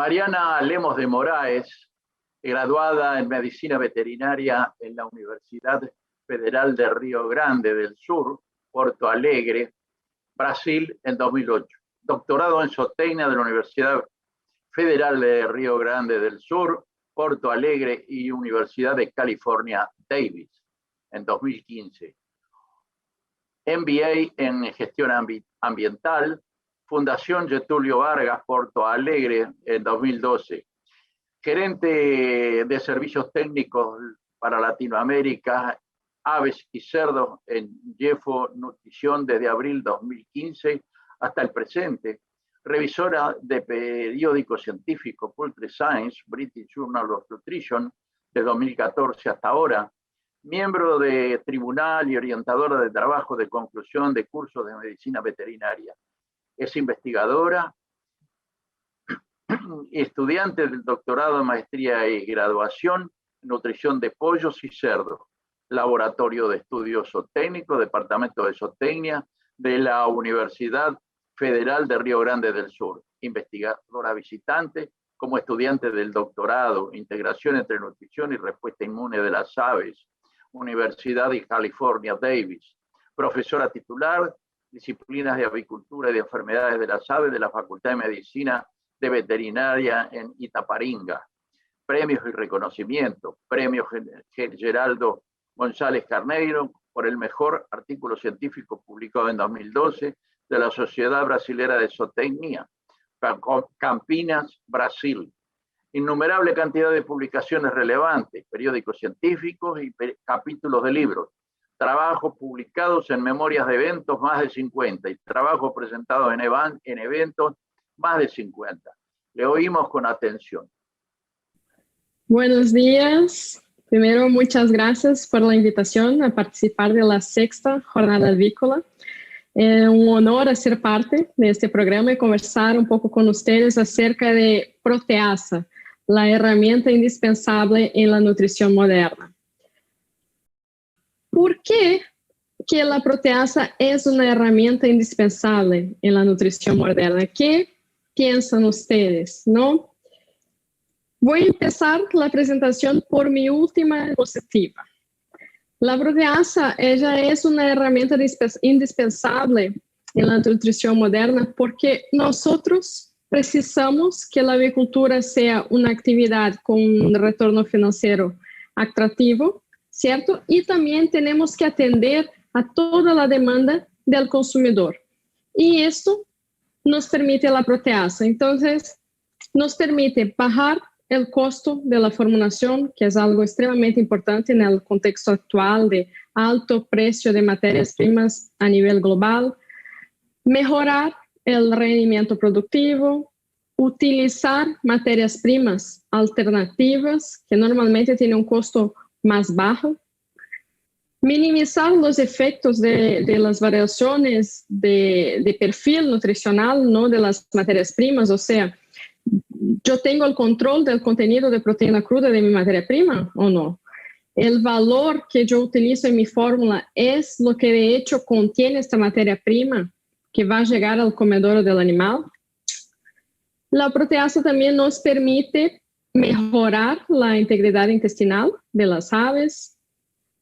Mariana Lemos de Moraes, graduada en Medicina Veterinaria en la Universidad Federal de Río Grande del Sur, Porto Alegre, Brasil, en 2008. Doctorado en zootecnia de la Universidad Federal de Río Grande del Sur, Porto Alegre y Universidad de California, Davis, en 2015. MBA en Gestión Ambiental, Fundación Getúlio Vargas, Porto Alegre, en 2012. Gerente de Servicios Técnicos para Latinoamérica, Aves y Cerdos en Jeffo Nutrición desde abril 2015 hasta el presente. Revisora de periódico científico Poultry Science, British Journal of Nutrition, de 2014 hasta ahora. Miembro de tribunal y orientadora de trabajo de conclusión de cursos de medicina veterinaria. Es investigadora y estudiante del doctorado en maestría y graduación en nutrición de pollos y cerdos. Laboratorio de Estudios Zootécnicos, Departamento de Zootecnia de la Universidad Federal de Río Grande del Sur. Investigadora visitante como estudiante del doctorado, integración entre nutrición y respuesta inmune de las aves, Universidad de California, Davis. Profesora titular, disciplinas de avicultura y de enfermedades de las aves de la Facultad de Medicina de Veterinaria en Itaparinga. Premios y reconocimientos. Premio Geraldo González Carneiro por el mejor artículo científico publicado en 2012 de la Sociedad Brasilera de Zootecnia, Campinas, Brasil. Innumerable cantidad de publicaciones relevantes, periódicos científicos y capítulos de libros. Trabajos publicados en memorias de eventos, más de 50, y trabajos presentados en eventos, más de 50. Le oímos con atención. Buenos días. Primero, muchas gracias por la invitación a participar de la 6ª Jornada Avícola. Es un honor ser parte de este programa y conversar un poco con ustedes acerca de proteasa, la herramienta indispensable en la nutrición moderna. ¿Por qué que la proteasa es una herramienta indispensable en la nutrición moderna? ¿Qué piensan ustedes, no? Voy a empezar la presentación por mi última diapositiva. La proteasa, ella es una herramienta indispensable en la nutrición moderna porque nosotros precisamos que la avicultura sea una actividad con un retorno financiero atractivo, ¿cierto? Y también tenemos que atender a toda la demanda del consumidor. Y esto nos permite la proteasa. Entonces, nos permite bajar el costo de la formulación, que es algo extremadamente importante en el contexto actual de alto precio de materias primas a nivel global, mejorar el rendimiento productivo, utilizar materias primas alternativas que normalmente tienen un costo más bajo, minimizar los efectos de las variaciones de perfil nutricional, ¿no?, de las materias primas, o sea, yo tengo el control del contenido de proteína cruda de mi materia prima o no. El valor que yo utilizo en mi fórmula es lo que de hecho contiene esta materia prima que va a llegar al comedor del animal. La proteasa también nos permite mejorar la integridad intestinal de las aves,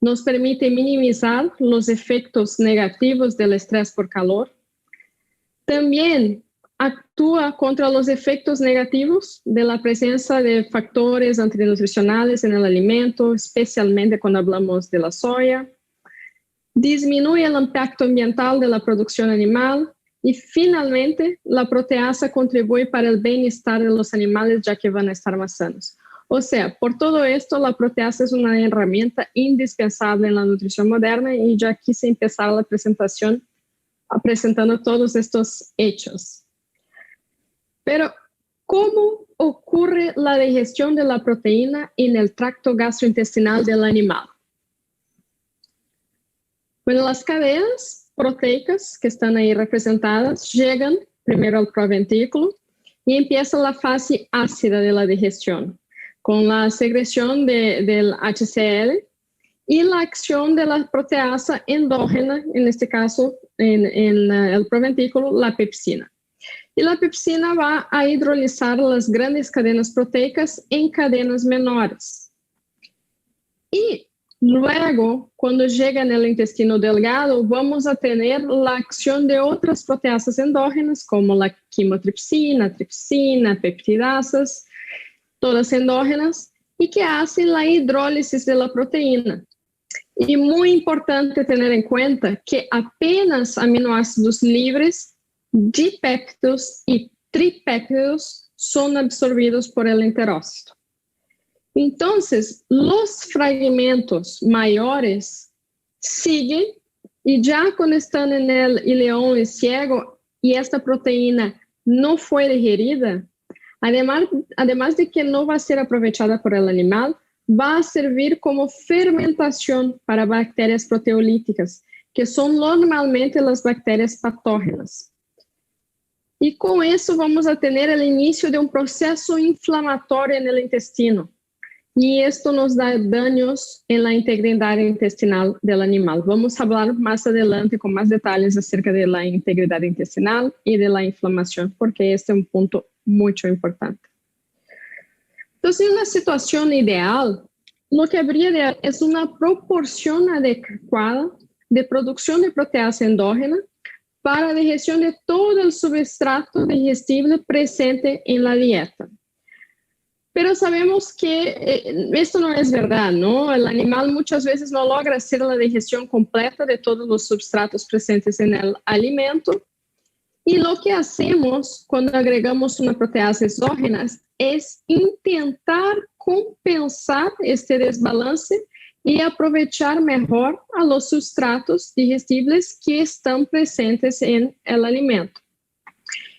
nos permite minimizar los efectos negativos del estrés por calor. También actúa contra los efectos negativos de la presencia de factores antinutricionales en el alimento, especialmente cuando hablamos de la soya. Disminuye el impacto ambiental de la producción animal y finalmente la proteasa contribuye para el bienestar de los animales ya que van a estar más sanos. O sea, por todo esto, la proteasa es una herramienta indispensable en la nutrición moderna y ya quise empezar la presentación presentando todos estos hechos. Pero, ¿cómo ocurre la digestión de la proteína en el tracto gastrointestinal del animal? Bueno, las cadenas proteicas que están ahí representadas llegan primero al proventículo y empieza la fase ácida de la digestión, con la secreción del HCl y la acción de la proteasa endógena, en este caso en el proventículo, la pepsina. y la pepsina va a hidrolizar las grandes cadenas proteicas en cadenas menores. Y luego, cuando llega en el intestino delgado, vamos a tener la acción de otras proteasas endógenas, como la quimotripsina, tripsina, peptidasas, todas endógenas, y que hacen la hidrólisis de la proteína. Y muy importante tener en cuenta que apenas aminoácidos libres, dipéptidos y tripéptidos son absorbidos por el enterócito. Entonces, los fragmentos mayores siguen y ya cuando están en el ileón y ciego y esta proteína no fue digerida, además de que no va a ser aprovechada por el animal, va a servir como fermentación para bacterias proteolíticas, que son normalmente las bacterias patógenas. Y con eso vamos a tener el inicio de un proceso inflamatorio en el intestino. Y esto nos da daños en la integridad intestinal del animal. Vamos a hablar más adelante con más detalles acerca de la integridad intestinal y de la inflamación, porque este es un punto muy importante. Entonces, en una situación ideal, lo que habría es una proporción adecuada de producción de proteasa endógena para digestión de todo el substrato digestible presente en la dieta. Pero sabemos que esto no es verdad, ¿no? El animal muchas veces no logra hacer la digestión completa de todos los substratos presentes en el alimento. Y lo que hacemos cuando agregamos una proteasa exógena es intentar compensar este desbalance y aprovechar mejor a los sustratos digestibles que están presentes en el alimento.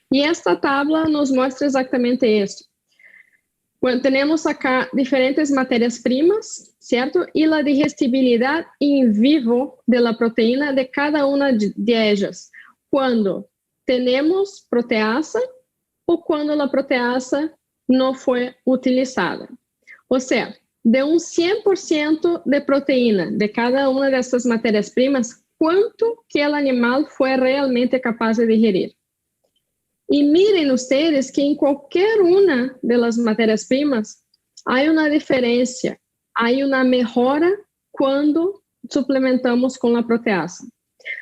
Y esta tabla nos muestra exactamente esto. Bueno, tenemos acá diferentes materias primas, ¿cierto? Y la digestibilidad in vivo de la proteína de cada una de ellas. Cuando tenemos proteasa o cuando la proteasa no fue utilizada. O sea, de un 100% de proteína de cada una de estas materias primas, ¿cuánto que el animal fue realmente capaz de digerir? Y miren ustedes que en cualquier una de las materias primas hay una diferencia, hay una mejora cuando suplementamos con la proteasa.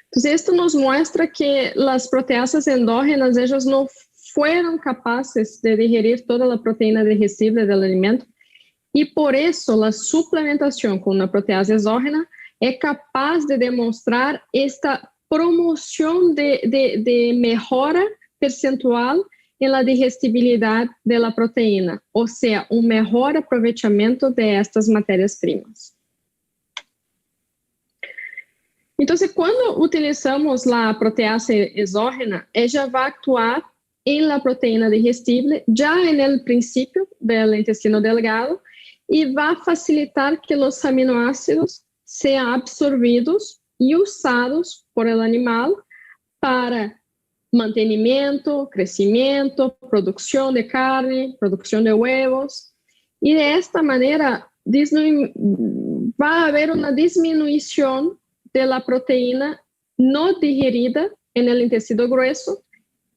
Entonces, esto nos muestra que las proteasas endógenas, ellas no fueron capaces de digerir toda la proteína digestible del alimento y por eso la suplementación con una proteasa exógena es capaz de demostrar esta promoción de mejora percentual en la digestibilidad de la proteína, o sea, un mejor aprovechamiento de estas materias primas. Entonces, cuando utilizamos la proteasa exógena, ella va a actuar en la proteína digestible ya en el principio del intestino delgado y va a facilitar que los aminoácidos sean absorbidos y usados por el animal para mantenimiento, crecimiento, producción de carne, producción de huevos. Y de esta manera va a haber una disminución de la proteína no digerida en el intestino grueso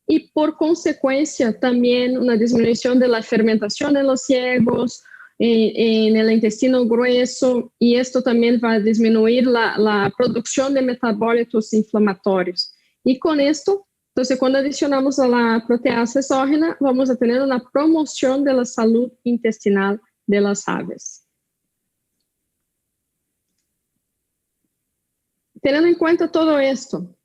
y por consecuencia también una disminución de la fermentación en los ciegos, en el intestino grueso, y esto también va a disminuir la producción de metabolitos inflamatorios. Y con esto, entonces cuando adicionamos a la proteasa exógena, vamos a tener una promoción de la salud intestinal de las aves. Teniendo en cuenta todo esto,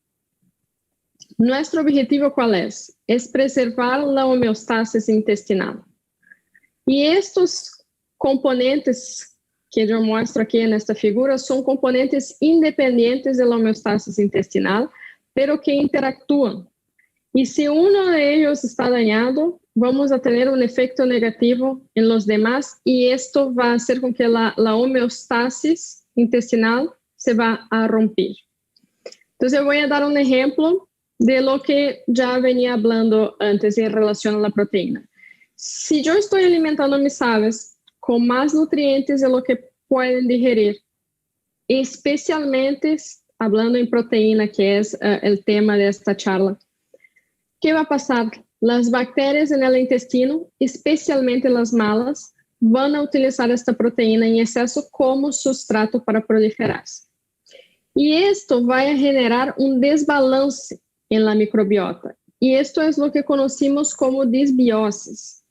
nuestro objetivo ¿cuál es? Es preservar la homeostasis intestinal. Y estos componentes que yo muestro aquí en esta figura son componentes independientes de la homeostasis intestinal, pero que interactúan. Y si uno de ellos está dañado, vamos a tener un efecto negativo en los demás y esto va a hacer con que la homeostasis intestinal se va a romper. Entonces voy a dar un ejemplo de lo que ya venía hablando antes en relación a la proteína. Si yo estoy alimentando a mis aves con más nutrientes de lo que pueden digerir, especialmente hablando en proteína, que es el tema de esta charla, ¿qué va a pasar? las bacterias en el intestino, especialmente las malas, van a utilizar esta proteína en exceso como sustrato para proliferarse. Y esto va a generar un desbalance en la microbiota. Y esto es lo que conocimos como disbiosis.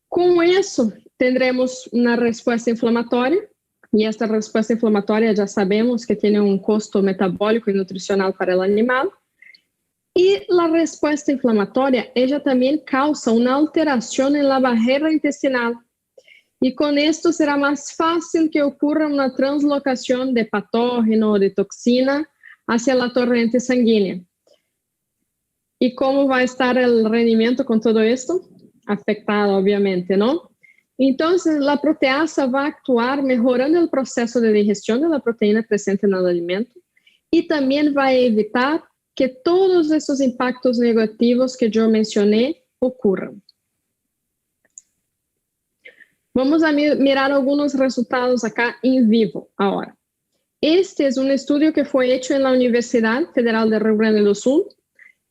Con eso, tendremos una respuesta inflamatoria, y esta respuesta inflamatoria ya sabemos que tiene un costo metabólico y nutricional para el animal. Y la respuesta inflamatoria, ella también causa una alteración en la barrera intestinal. Y con esto será más fácil que ocurra una translocación de patógeno o de toxina hacia la torrente sanguínea. ¿Y cómo va a estar el rendimiento con todo esto? Afectado, obviamente, ¿no? Entonces, la proteasa va a actuar mejorando el proceso de digestión de la proteína presente en el alimento y también va a evitar que todos esos impactos negativos que yo mencioné ocurran. Vamos a mirar algunos resultados acá en vivo ahora. Este es un estudio que fue hecho en la Universidad Federal de Rio Grande do Sul.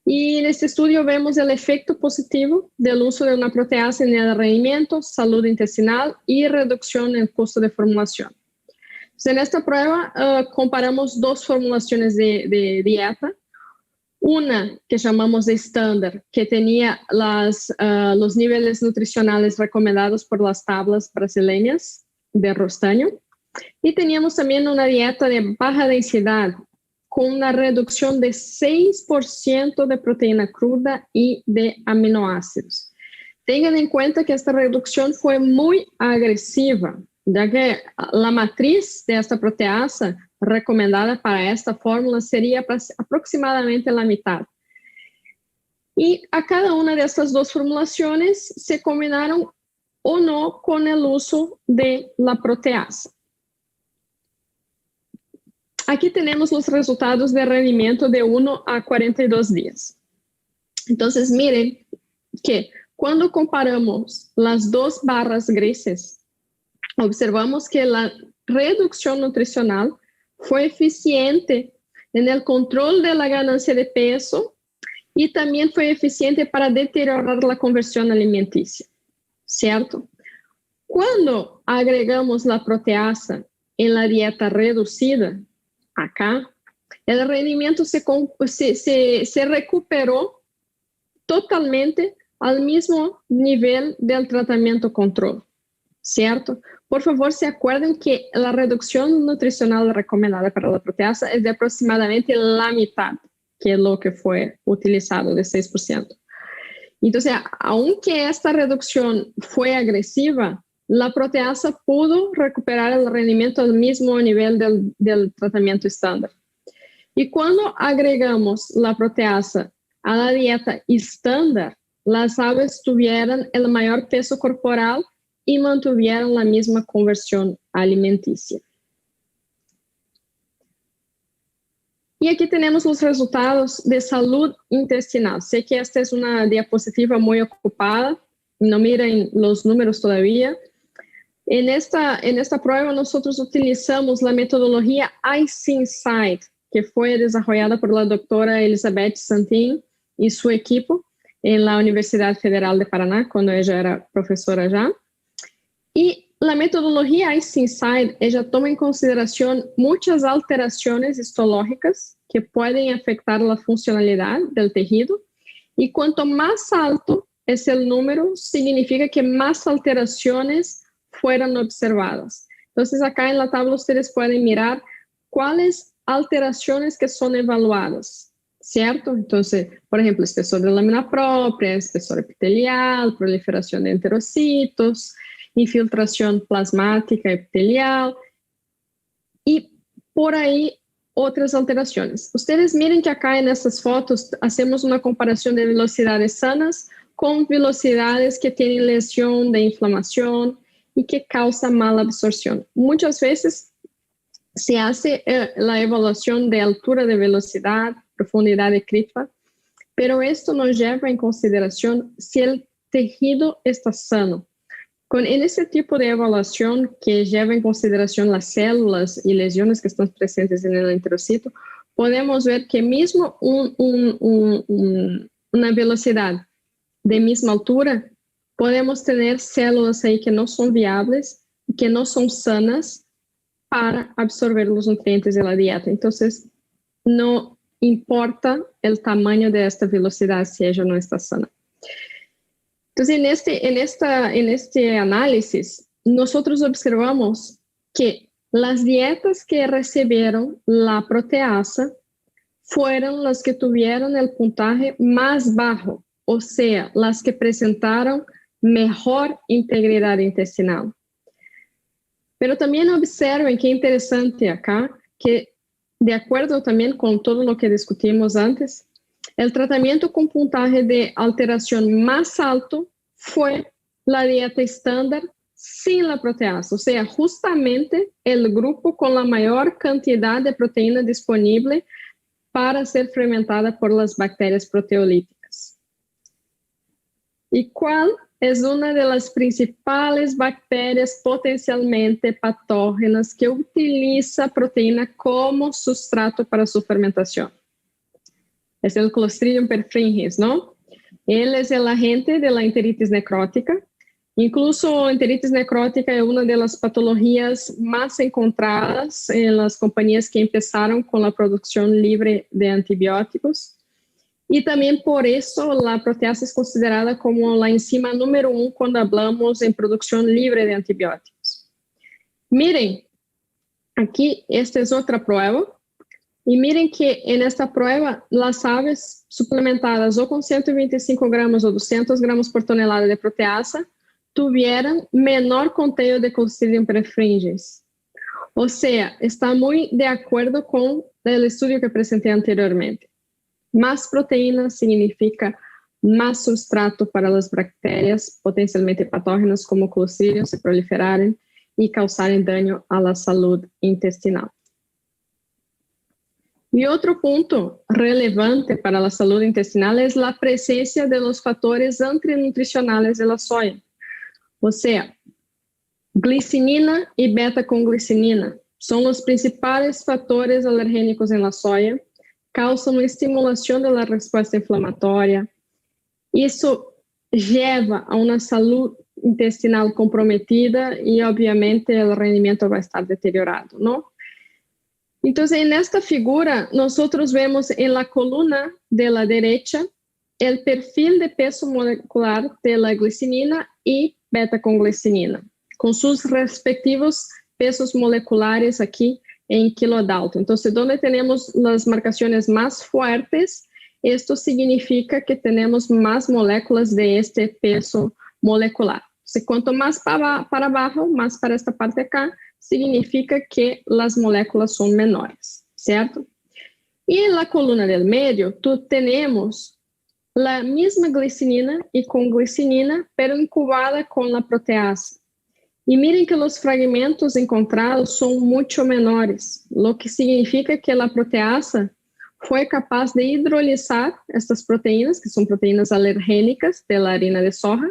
Y en este estudio vemos el efecto positivo del uso de una proteasa en el rendimiento, salud intestinal y reducción en el costo de formulación. Entonces, en esta prueba comparamos dos formulaciones de dieta. Una que llamamos de estándar, que tenía los niveles nutricionales recomendados por las tablas brasileñas de Rostanho. Y teníamos también una dieta de baja densidad, con una reducción de 6% de proteína cruda y de aminoácidos. Tengan en cuenta que esta reducción fue muy agresiva, ya que la matriz de esta proteasa recomendada para esta fórmula sería aproximadamente la mitad. Y a cada una de estas dos formulaciones se combinaron o no con el uso de la proteasa. Aquí tenemos los resultados de rendimiento de 1 a 42 días. Entonces, miren que cuando comparamos las dos barras grises, observamos que la reducción nutricional fue eficiente en el control de la ganancia de peso y también fue eficiente para deteriorar la conversión alimenticia, ¿cierto? Cuando agregamos la proteasa en la dieta reducida, acá, el rendimiento se recuperó totalmente al mismo nivel del tratamiento control, ¿cierto? Por favor, se acuerden que la reducción nutricional recomendada para la proteasa es de aproximadamente la mitad que lo que fue utilizado, de 6%. Entonces, aunque esta reducción fue agresiva, la proteasa pudo recuperar el rendimiento al mismo nivel del tratamiento estándar. Y cuando agregamos la proteasa a la dieta estándar, las aves tuvieron el mayor peso corporal y mantuvieron la misma conversión alimenticia. Y aquí tenemos los resultados de salud intestinal. Sé que esta es una diapositiva muy ocupada, no miren los números todavía. En esta prueba nosotros utilizamos la metodología ICINSIGHT, que fue desarrollada por la doctora Elizabeth Santin y su equipo en la Universidad Federal de Paraná, cuando ella era profesora ya. Y la metodología ICINSIGHT, ella toma en consideración muchas alteraciones histológicas que pueden afectar la funcionalidad del tejido, y cuanto más alto es el número, significa que más alteraciones fueron observadas. Entonces, acá en la tabla ustedes pueden mirar cuáles alteraciones que son evaluadas, ¿cierto? Entonces, por ejemplo, espesor de lámina propia, espesor epitelial, proliferación de enterocitos, infiltración plasmática epitelial y por ahí otras alteraciones. Ustedes miren que acá en estas fotos hacemos una comparación de velocidades sanas con velocidades que tienen lesión de inflamación y que causa mala absorción. Muchas veces se hace la evaluación de altura de velocidad, profundidad de crifa, pero esto no lleva en consideración si el tejido está sano. En ese tipo de evaluación que lleva en consideración las células y lesiones que están presentes en el enterocito, podemos ver que mismo una velocidad de misma altura, podemos tener células ahí que no son viables, que no son sanas para absorber los nutrientes de la dieta. Entonces, no importa el tamaño de esta velocidad si ella no está sana. Entonces, en este análisis, nosotros observamos que las dietas que recibieron la proteasa fueron las que tuvieron el puntaje más bajo, o sea, las que presentaron mejor integridad intestinal. Pero también observen qué interesante acá, que de acuerdo también con todo lo que discutimos antes, el tratamiento con puntaje de alteración más alto fue la dieta estándar sin la proteasa, o sea, justamente el grupo con la mayor cantidad de proteína disponible para ser fermentada por las bacterias proteolíticas. ¿Y cuál es una de las principales bacterias potencialmente patógenas que utiliza proteína como sustrato para su fermentación? Es el Clostridium perfringens, ¿no? Él es el agente de la enteritis necrótica. Incluso enteritis necrótica es una de las patologías más encontradas en las compañías que empezaron con la producción libre de antibióticos. Y también por eso la proteasa es considerada como la enzima número 1 cuando hablamos en producción libre de antibióticos. Miren, aquí esta es otra prueba. Y miren que en esta prueba las aves suplementadas o con 125 gramos o 200 gramos por tonelada de proteasa tuvieron menor conteo de Clostridium perfringens. O sea, está muy de acuerdo con el estudio que presenté anteriormente. Más proteína significa más sustrato para las bacterias potencialmente patógenas como Clostridium se proliferaren y causaren daño a la salud intestinal. Y otro punto relevante para la salud intestinal es la presencia de los factores antinutricionales de la soya. O sea, glicinina y beta-conglicinina son los principales factores alergénicos en la soya, causan una estimulación de la respuesta inflamatoria. Eso lleva a una salud intestinal comprometida y obviamente el rendimiento va a estar deteriorado, ¿no? Entonces, en esta figura, nosotros vemos en la columna de la derecha el perfil de peso molecular de la glicinina y beta-conglicinina, con sus respectivos pesos moleculares aquí en kilodalton. Entonces, donde tenemos las marcaciones más fuertes, esto significa que tenemos más moléculas de este peso molecular. Entonces, cuanto más para abajo, más para esta parte acá, significa que las moléculas son menores, ¿cierto? Y en la columna del medio, tenemos la misma glicinina y conglicinina, pero incubada con la proteasa. Y miren que los fragmentos encontrados son mucho menores, lo que significa que la proteasa fue capaz de hidrolizar estas proteínas, que son proteínas alergénicas de la harina de soja,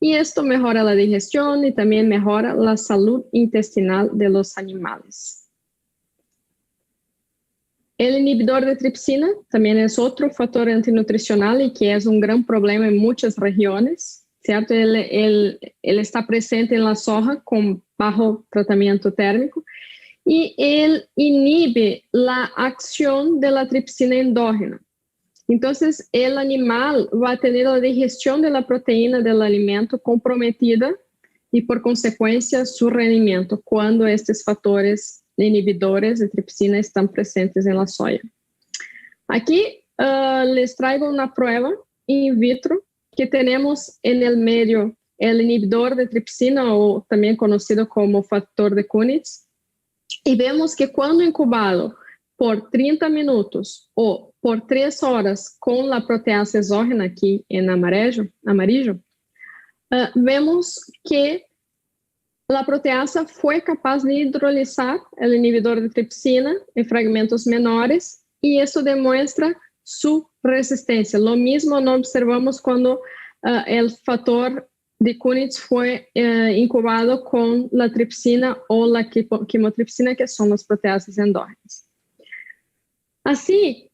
y esto mejora la digestión y también mejora la salud intestinal de los animales. El inhibidor de tripsina también es otro factor antinutricional y que es un gran problema en muchas regiones, ¿cierto? Él está presente en la soja con bajo tratamiento térmico y él inhibe la acción de la tripsina endógena. Entonces, el animal va a tener la digestión de la proteína del alimento comprometida y, por consecuencia, su rendimiento cuando estos factores inhibidores de tripsina están presentes en la soya. Aquí les traigo una prueba in vitro que tenemos en el medio el inhibidor de tripsina, o también conocido como factor de Kunitz, y vemos que cuando incubado por 30 minutos o por 3 horas con la proteasa exógena aquí en amarillo, vemos que la proteasa fue capaz de hidrolizar el inhibidor de tripsina en fragmentos menores y eso demuestra su resistencia. Lo mismo no observamos cuando el factor de Kunitz fue incubado con la tripsina o la quimotripsina, que son las proteasas endógenas. Así,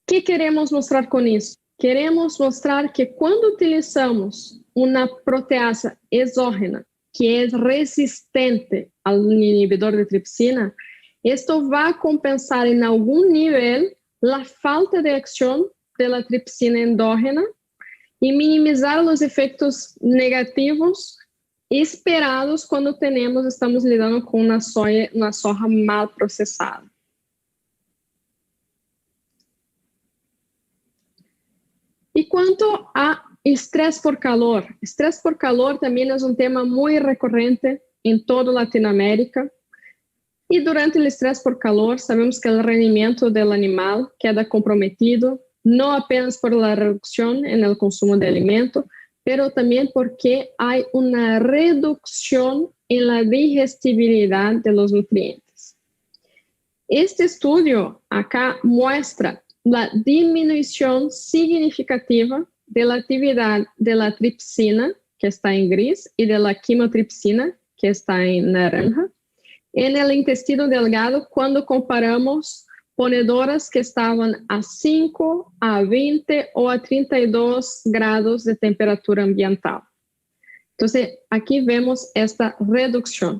¿qué queremos mostrar con eso? queremos mostrar que quando utilizamos uma proteasa exógena que é resistente ao inibidor de tripsina, isto vai compensar em algum nível a falta de ação da tripsina endógena e minimizar os efeitos negativos esperados quando estamos lidando com uma soja mal processada. E quanto a estresse por calor também é um tema muito recorrente em toda a Latinoamérica. E durante o estresse por calor, sabemos que o rendimento do animal queda comprometido, não apenas por la redução no consumo de alimento, pero também porque há uma redução em la digestibilidade de los nutrientes. Este estudio acá muestra la disminuição significativa de la actividade de la tripsina, que está em gris, e de la quimotripsina, que está em naranja, en el intestino delgado quando comparamos ponedoras que estavam a 5, a 20 ou a 32 graus de temperatura ambiental. Então, aqui vemos esta redução.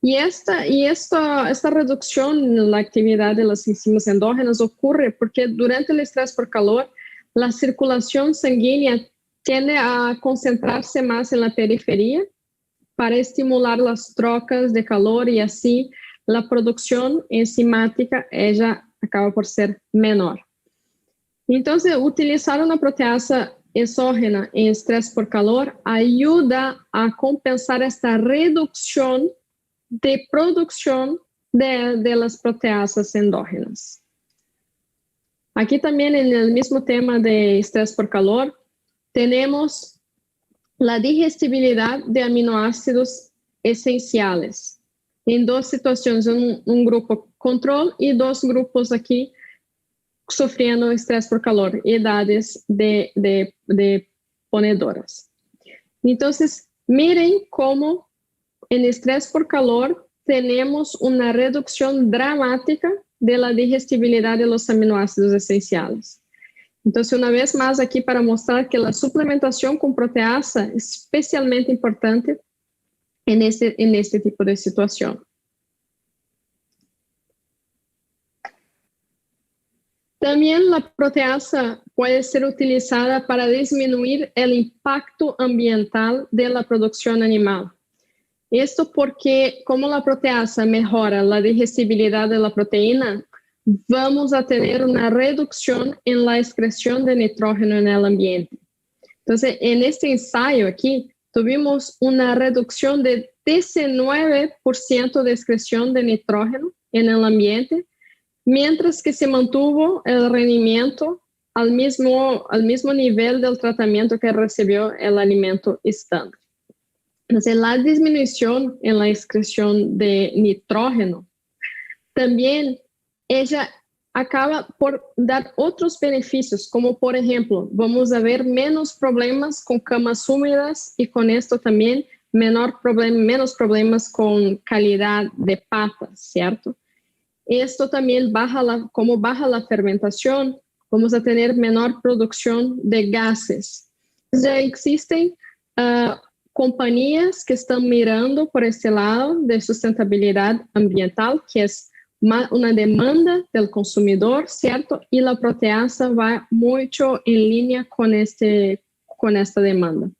E esta redução na atividade das enzimas endógenas ocorre porque durante o estresse por calor, a circulação sanguínea tende a concentrar-se mais na periferia para estimular as trocas de calor e assim a produção enzimática ela acaba por ser menor. Então, utilizar uma proteasa exógena em estresse por calor ajuda a compensar esta redução de produção de las proteasas endógenas. Aqui também, no mesmo tema de estresse por calor, temos a digestibilidade de aminoácidos essenciais em duas situações, um grupo controle e dois grupos aqui sofrendo estresse por calor, idades de ponedoras. Então, miren como em estresse por calor temos uma redução dramática da digestibilidade de los aminoácidos essenciais. Então, uma vez mais aqui para mostrar que a suplementação com proteasa é especialmente importante neste tipo de situação. Também a proteasa pode ser utilizada para diminuir o impacto ambiental da produção animal. Isto porque, como a proteasa melhora a digestibilidade da proteína, vamos a ter uma redução em la excreção de nitrógeno no ambiente. Então, neste ensaio aqui, tivemos uma redução de 19% de excreção de nitrógeno no ambiente, mientras que se mantuvo o rendimento ao mesmo nível do tratamento que recebeu o alimento estándar. Então, a disminuição em la excreção de nitrógeno também ella acaba por dar outros benefícios, como, por exemplo, vamos a ver menos problemas com camas úmidas e com esto também menos problemas com qualidade de patas, certo? Esto também como baja a fermentação, vamos a ter menor produção de gases. Já existem companhias que estão mirando por este lado de sustentabilidade ambiental, que é uma demanda do consumidor, certo? E a proteasa vai muito em linha com esta demanda.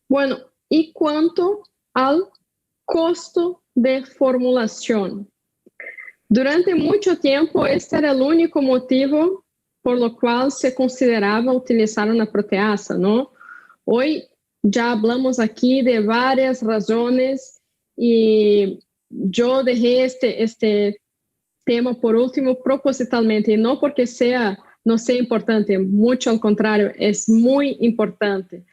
Bueno, e quanto ao custo de formulação? Durante muito tempo, este era o único motivo por lo qual se considerava utilizar uma proteasa, não? Hoje já falamos aqui de várias razões e eu deixei este tema por último propositalmente, e não porque não sea importante, muito ao contrário, é muito importante.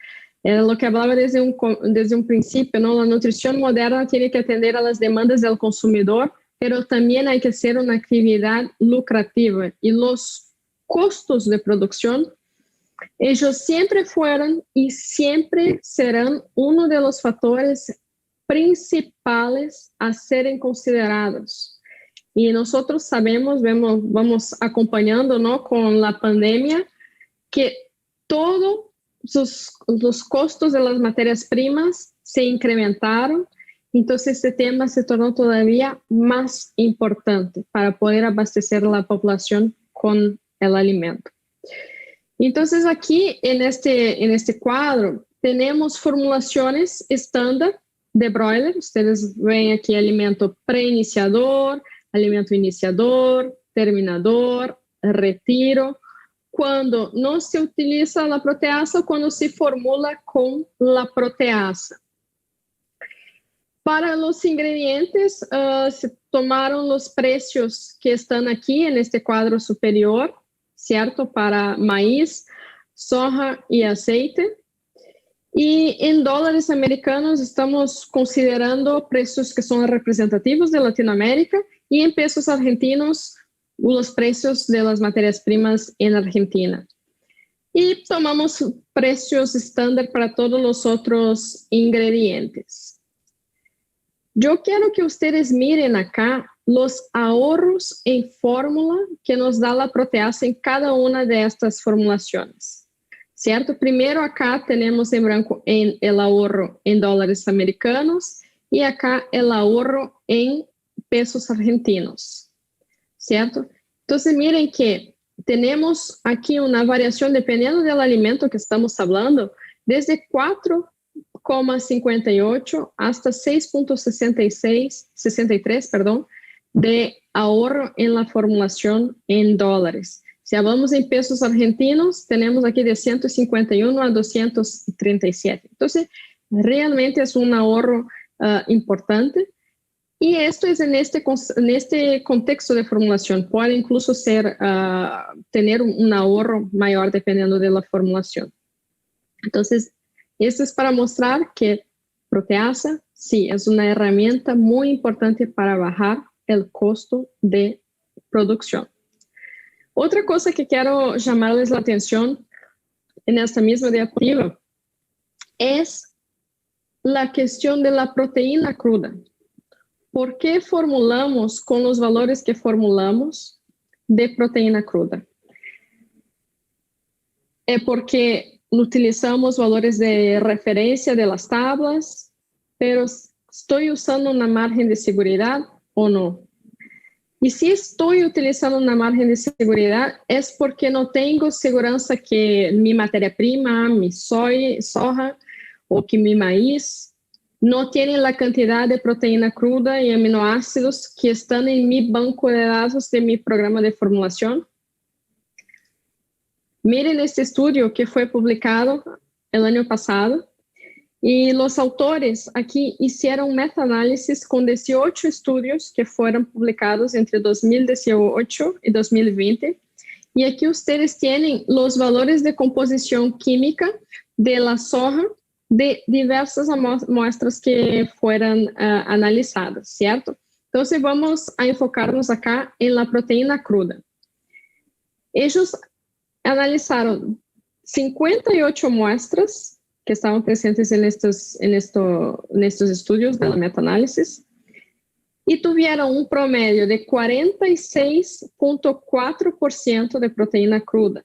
É o que falava desde um princípio, não? A nutrição moderna tem que atender às demandas do consumidor, mas também há que ser uma atividade lucrativa, e os custos de produção, eles sempre foram e sempre serão um dos fatores principais a serem considerados. Y nosotros sabemos, vamos acompañando, ¿no?, con la pandemia, que todos los costos de las materias primas se incrementaron. Entonces, este tema se tornó todavía más importante para poder abastecer a la población con el alimento. Entonces, aquí en este cuadro tenemos formulaciones estándar de broiler. Ustedes ven aquí alimento preiniciador, alimento iniciador, terminador, retiro, cuando no se utiliza la proteasa o cuando se formula con la proteasa. Para los ingredientes, se tomaron los precios que están aquí en este cuadro superior, ¿cierto? Para maíz, soja y aceite. Y en dólares americanos estamos considerando precios que son representativos de Latinoamérica, y en pesos argentinos los precios de las materias primas en Argentina. Y tomamos precios estándar para todos los otros ingredientes. Yo quiero que ustedes miren acá los ahorros en fórmula que nos da la proteasa en cada una de estas formulaciones, ¿cierto? Primero acá tenemos en branco el ahorro en dólares americanos y acá el ahorro en pesos argentinos, ¿cierto? Entonces miren que tenemos aquí una variación dependiendo del alimento que estamos hablando, desde 4,58 hasta 6,63, perdón, de ahorro en la formulación en dólares. Si hablamos en pesos argentinos, tenemos aquí de 151 a 237. Entonces, realmente es un ahorro importante. Y esto es en este contexto de formulación. Puede incluso ser, tener un ahorro mayor dependiendo de la formulación. Entonces, esto es para mostrar que proteasa, sí, es una herramienta muy importante para bajar el costo de producción. Otra cosa que quiero llamarles la atención en esta misma diapositiva es la cuestión de la proteína cruda. ¿Por qué formulamos con los valores que formulamos de proteína cruda? Es porque utilizamos valores de referencia de las tablas, pero ¿estoy usando una margen de seguridad o no? Y si estoy utilizando una margen de seguridad es porque no tengo seguridad que mi materia prima, mi soja o que mi maíz no tienen la cantidad de proteína cruda y aminoácidos que están en mi banco de datos de mi programa de formulación. Miren este estudio que fue publicado el año pasado y los autores aquí hicieron metaanálisis con 18 estudios que fueron publicados entre 2018 y 2020. Y aquí ustedes tienen los valores de composición química de la soja de diversas muestras que fueron analizadas, ¿cierto? Entonces vamos a enfocarnos acá en la proteína cruda. Ellos analizaron 58 muestras que estaban presentes en estos estudios de la metaanálisis y tuvieron un promedio de 46,4% de proteína cruda.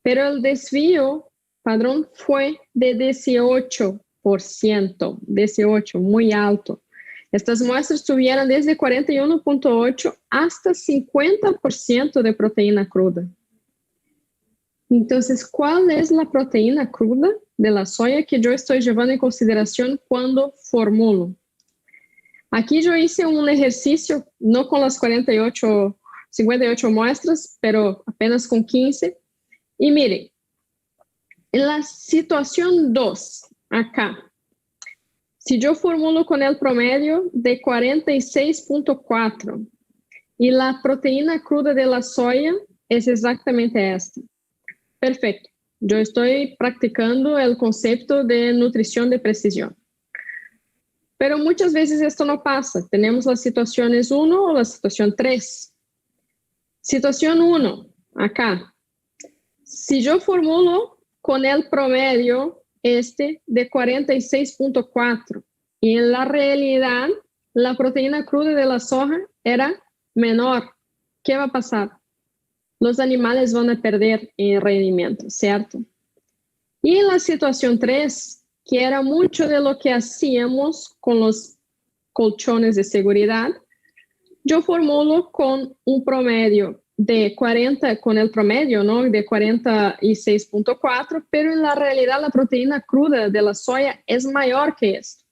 Pero el desvío padrón fue de 18%, muy alto. Estas muestras tuvieron desde 41,8% hasta 50% de proteína cruda. Entonces, ¿cuál es la proteína cruda de la soya que yo estoy llevando en consideración cuando formulo? Aquí yo hice un ejercicio, no con las 58 58 muestras, pero apenas con 15. Y miren, en la situación 2, acá, si yo formulo con el promedio de 46,4 y la proteína cruda de la soya es exactamente esta. Perfecto. Yo estoy practicando el concepto de nutrición de precisión. Pero muchas veces esto no pasa. Tenemos las situaciones 1 o la situación 3. Situación 1, acá. Si yo formulo con el promedio de 46,4 y en la realidad la proteína cruda de la soja era menor, ¿qué va a pasar? Los animales van a perder en rendimiento, ¿cierto? Y en la situación 3, que era mucho de lo que hacíamos con los colchones de seguridad, yo formulo con un promedio de 40, con el promedio, ¿no?, de 46.4, pero en la realidad la proteína cruda de la soya es mayor que esto.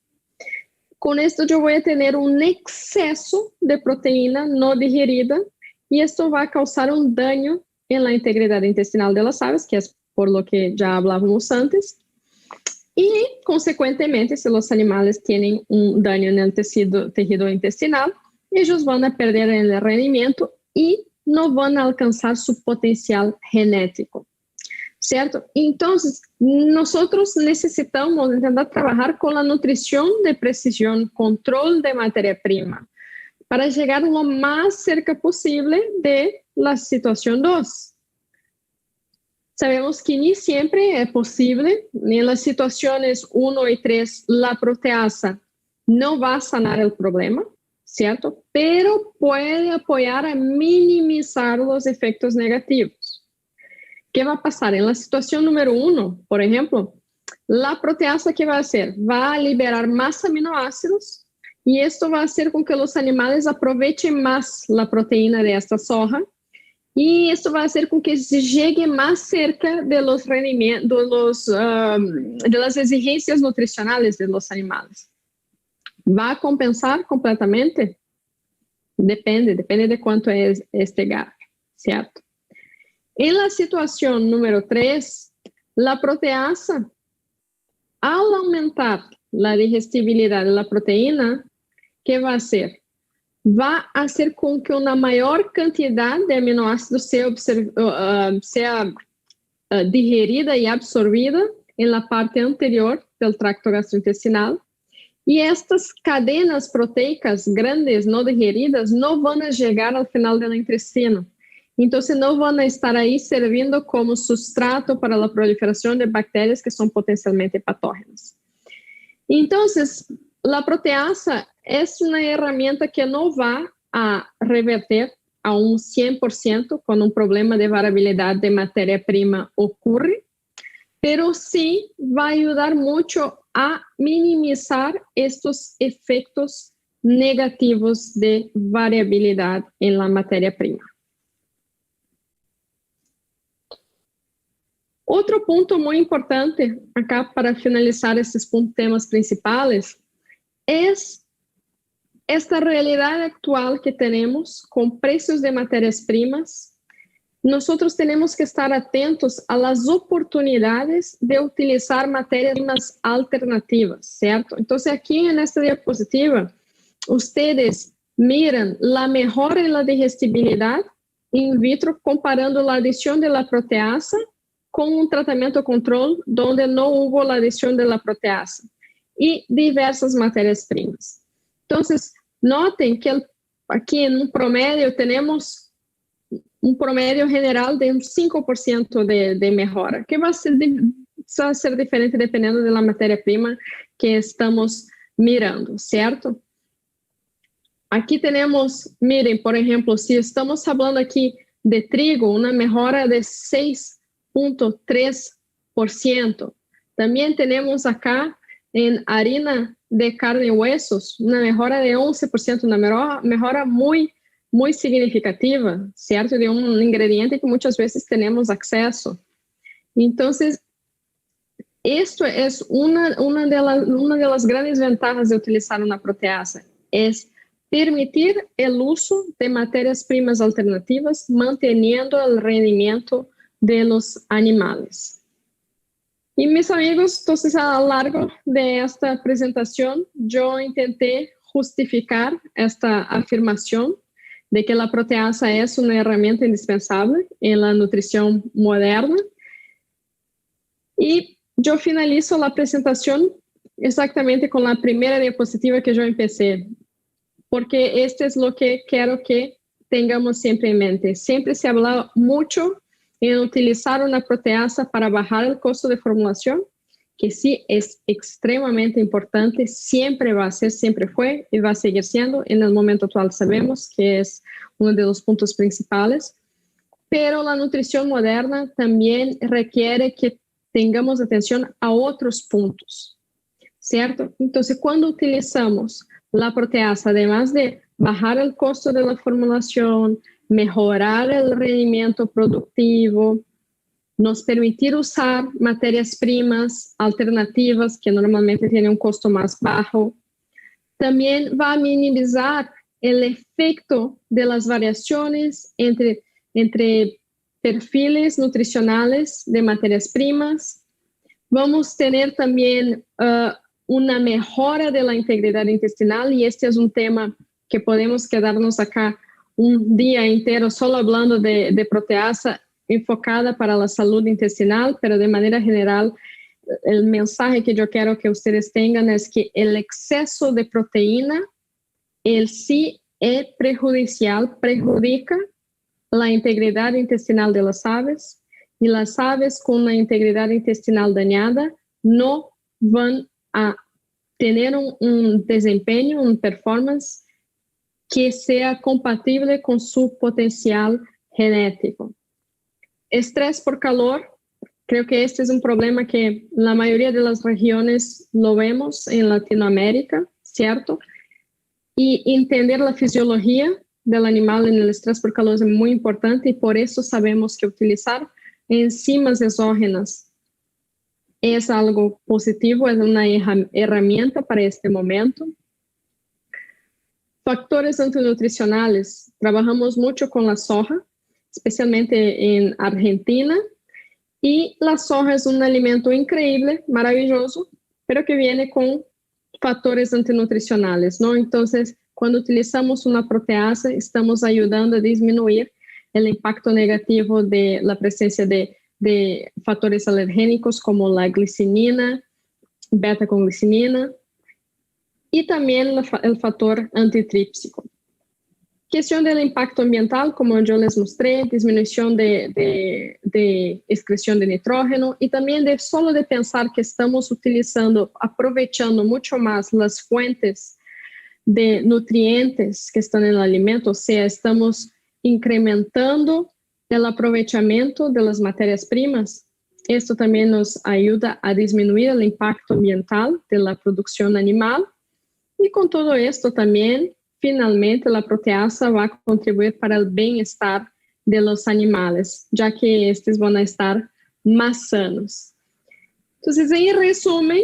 Con esto yo voy a tener un exceso de proteína no digerida y esto va a causar un daño en la integridad intestinal de las aves, que es por lo que ya hablábamos antes. Y, consecuentemente, si los animales tienen un daño en el tejido intestinal, ellos van a perder el rendimiento y no van a alcanzar su potencial genético, ¿cierto? Entonces, nosotros necesitamos intentar trabajar con la nutrición de precisión, control de materia prima, para llegar lo más cerca posible de la situación 2. Sabemos que ni siempre es posible. En las situaciones 1 y 3, la proteasa no va a sanar el problema, ¿cierto? Pero puede apoyar a minimizar los efectos negativos. ¿Qué va a pasar? En la situación número 1, por ejemplo, la proteasa, ¿qué va a hacer? Va a liberar más aminoácidos y esto va a hacer con que los animales aprovechen más la proteína de esta soja. Y esto va a hacer con que se llegue más cerca de los rendimientos, de las exigencias nutricionales de los animales. ¿Va a compensar completamente? Depende de cuánto es este gap, ¿cierto? En la situación número 3, la proteasa, al aumentar la digestibilidad de la proteína, ¿qué va a hacer? Va a hacer con que una mayor cantidad de aminoácidos sea digerida y absorbida en la parte anterior del tracto gastrointestinal. Y estas cadenas proteicas grandes no digeridas no van a llegar al final del intestino. Entonces no van a estar ahí sirviendo como sustrato para la proliferación de bacterias que son potencialmente patógenas. Entonces, la proteasa es una herramienta que no va a revertir a un 100% cuando un problema de variabilidad de materia prima ocurre, pero sí va a ayudar mucho a minimizar estos efectos negativos de variabilidad en la materia prima. Otro punto muy importante acá para finalizar estos temas principales es esta realidad actual que tenemos con precios de materias primas. Nosotros tenemos que estar atentos a las oportunidades de utilizar materias primas alternativas, ¿cierto? Entonces aquí en esta diapositiva, ustedes miran la mejora en la digestibilidad in vitro comparando la adición de la proteasa con un tratamiento control donde no hubo la adición de la proteasa y diversas materias primas. Entonces, noten que aquí en un promedio tenemos un promedio general de un 5% de mejora, que va a ser diferente dependiendo de la materia prima que estamos mirando, ¿cierto? Aquí tenemos, miren, por ejemplo, si estamos hablando aquí de trigo, una mejora de 6.3%. También tenemos acá en harina de carne y huesos, una mejora de 11%, una mejora muy significativa, ¿cierto? De un ingrediente que muchas veces tenemos acceso. Entonces, esto es una de las grandes ventajas de utilizar una proteasa, es permitir el uso de materias primas alternativas, manteniendo el rendimiento de los animales. Y mis amigos, entonces a lo largo de esta presentación, yo intenté justificar esta afirmación de que la proteasa es una herramienta indispensable en la nutrición moderna. Y yo finalizo la presentación exactamente con la primera diapositiva que yo empecé, porque este es lo que quiero que tengamos siempre en mente. Siempre se habla mucho en utilizar una proteasa para bajar el costo de formulación, que sí es extremadamente importante, siempre va a ser, siempre fue y va a seguir siendo. En el momento actual sabemos que es uno de los puntos principales, pero la nutrición moderna también requiere que tengamos atención a otros puntos, ¿cierto? Entonces, cuando utilizamos la proteasa, además de bajar el costo de la formulación, mejorar el rendimiento productivo, nos permitir usar materias primas alternativas que normalmente tienen un costo más bajo, también va a minimizar el efecto de las variaciones entre perfiles nutricionales de materias primas. Vamos a tener también una mejora de la integridad intestinal, y este es un tema que podemos quedarnos acá un día entero solo hablando de proteasa enfocada para la salud intestinal, pero de manera general, el mensaje que yo quiero que ustedes tengan es que el exceso de proteína, él sí es perjudicial, perjudica la integridad intestinal de las aves, y las aves con la integridad intestinal dañada no van a tener un desempeño, un performance que sea compatible con su potencial genético. Estrés por calor, creo que este es un problema que la mayoría de las regiones lo vemos en Latinoamérica, ¿cierto? Y entender la fisiología del animal en el estrés por calor es muy importante, y por eso sabemos que utilizar enzimas exógenas es algo positivo, es una herramienta para este momento. Factores antinutricionales, trabajamos mucho con la soja, especialmente en Argentina, y la soja es un alimento increíble, maravilloso, pero que viene con factores antinutricionales, ¿no? Entonces, cuando utilizamos una proteasa, estamos ayudando a disminuir el impacto negativo de la presencia de factores alergénicos como la glicinina, beta-conglicinina, y también el factor antitrípsico. Cuestión del impacto ambiental, como yo les mostré, disminución de excreción de nitrógeno, y también solo de pensar que estamos aprovechando mucho más las fuentes de nutrientes que están en el alimento, o sea, estamos incrementando el aprovechamiento de las materias primas. Esto también nos ayuda a disminuir el impacto ambiental de la producción animal, y con todo esto también, finalmente, la proteasa va a contribuir para el bienestar de los animales, ya que estos van a estar más sanos. Entonces, en resumen,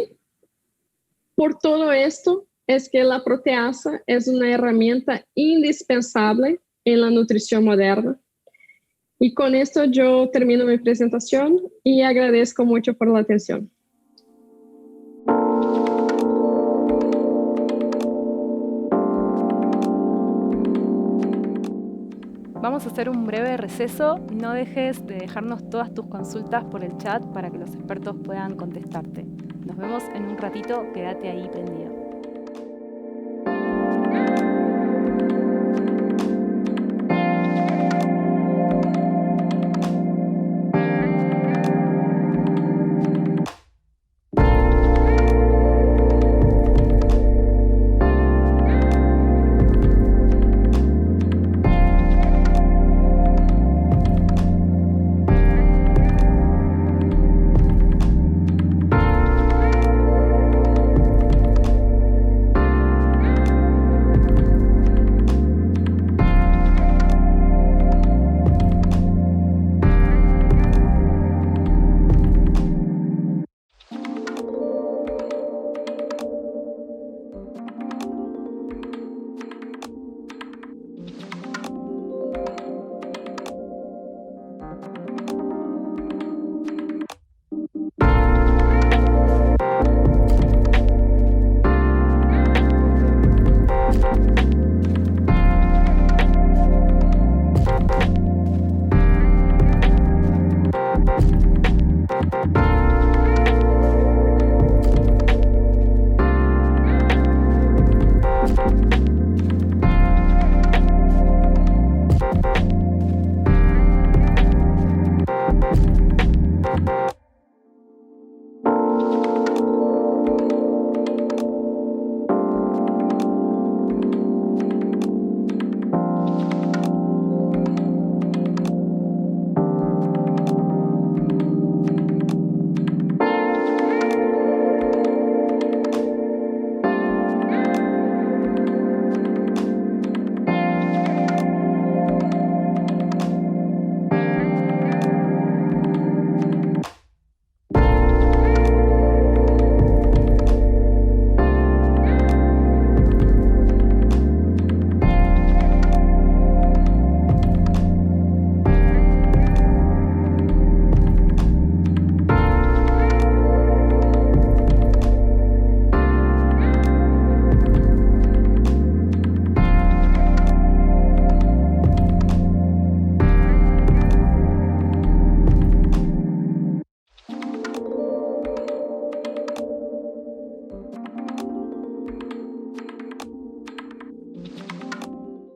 por todo esto, es que la proteasa es una herramienta indispensable en la nutrición moderna. Y con esto yo termino mi presentación y agradezco mucho por la atención. Vamos a hacer un breve receso. No dejes de dejarnos todas tus consultas por el chat para que los expertos puedan contestarte. Nos vemos en un ratito, quédate ahí prendido.